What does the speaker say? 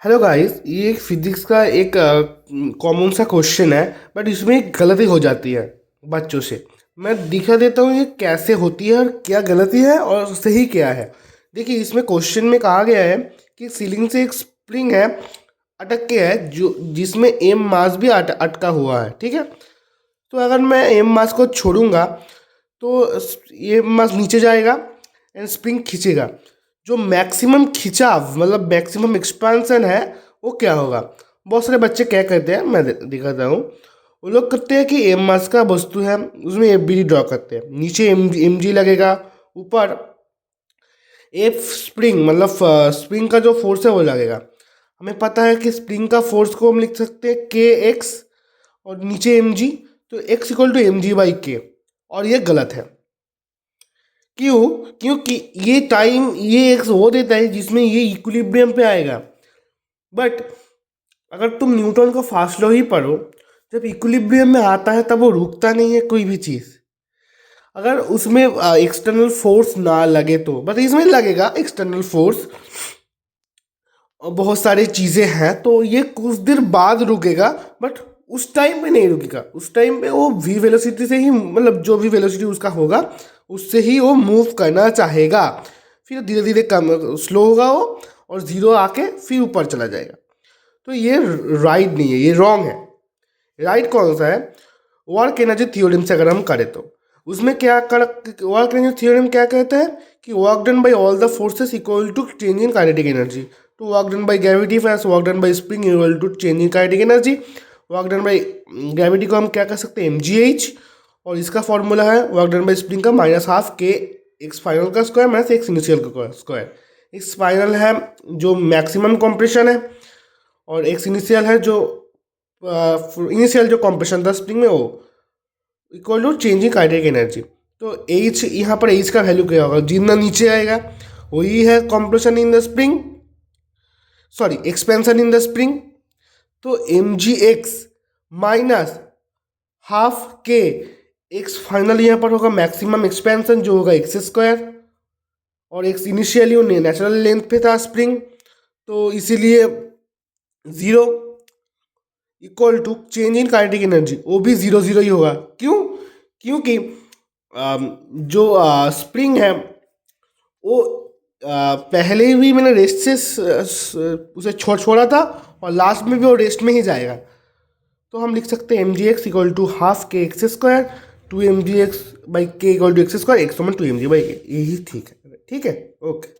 Hello guys, ये एक physics का एक कॉमन सा क्वेश्चन है। बट इसमें एक गलती हो जाती है बच्चों से। मैं दिखा देता हूँ ये कैसे होती है और क्या गलती है और सही क्या है। देखिए, इसमें क्वेश्चन में कहा गया है कि सीलिंग से एक स्प्रिंग है, अटक के है, जो जिसमें एम मास भी अटका हुआ है। ठीक है, तो अगर मैं एम मास को छोड़ूंगा तो ये मास नीचे जाएगा एंड स्प्रिंग खींचेगा। जो मैक्सिमम खिंचाव मतलब मैक्सिमम एक्सपांसन है वो क्या होगा। बहुत सारे बच्चे क्या करते हैं, मैं दिखाता हूँ। वो लोग करते हैं कि एम मास का वस्तु है, उसमें एफ बी डी ड्रॉ करते हैं, नीचे एम जी लगेगा, ऊपर एफ स्प्रिंग मतलब स्प्रिंग का जो फोर्स है वो लगेगा। हमें पता है कि स्प्रिंग का फोर्स को हम लिख सकते हैं के एक्स और नीचे एम जी, तो X equal to M G by K. और ये गलत है। क्यों? क्योंकि ये एक वो देता है जिसमें ये इक्विलिब्रियम पे आएगा। बट अगर तुम न्यूटन का फास्ट लॉ ही पढ़ो, जब इक्विलिब्रियम में आता है तब वो रुकता नहीं है कोई भी चीज़। अगर उसमें एक्सटर्नल फोर्स ना लगे तो, बट इसमें लगेगा एक्सटर्नल फोर्स और बहुत सारी चीज़ें हैं, तो ये कुछ देर बाद रुकेगा। बट उस टाइम पे नहीं रुकेगा। उस टाइम पे वो वी वेलोसिटी से ही, मतलब जो भी वेलोसिटी उसका होगा उससे ही वो मूव करना चाहेगा। फिर धीरे धीरे कम स्लो होगा वो, और ज़ीरो आके फिर ऊपर चला जाएगा। तो ये राइट नहीं है, ये रॉन्ग है। राइट कौन सा है? वर्क एनर्जी थ्योरम से अगर हम करें तो उसमें क्या कर, वर्क एनर्जी थ्योरम क्या कहते हैं कि work done by all the forces equal to change in kinetic energy. तो work done by gravity plus work done by spring equal to change in kinetic energy. Work done by gravity को हम क्या कर सकते हैं, M जी H, और इसका formula है वर्क डन बाय स्प्रिंग का minus half K X final का स्क्वायर माइनस एक्स इनिशियल का स्क्वायर। एक्स फाइनल है जो मैक्सिमम कॉम्प्रेशन है, और एक्स इनिशियल है जो इनिशियल जो कॉम्प्रेशन था स्प्रिंग में, वो equal to change in kinetic energy. तो एच, यहाँ पर एच का वैल्यू क्या होगा, जितना नीचे आएगा वही है compression in the spring, sorry expansion in the spring. तो M G X minus half K X final यहाँ पर होगा मैक्सिमम एक्सपेंशन जो होगा एक्स स्क्वायर, और एक्स इनिशियली नेचुरल लेंथ पे था स्प्रिंग, तो इसीलिए zero equal to change in kinetic energy, वो भी ज़ीरो ज़ीरो ही होगा। क्यों? क्योंकि जो स्प्रिंग है वो पहले ही मैंने रेस्ट से उसे छोड़ा था, और लास्ट में भी वो रेस्ट में ही जाएगा। तो हम लिख सकते हैं M G X equal to half K X square two M G X by K equal to X square X two M G by K. यही ठीक है। ठीक है, ओके।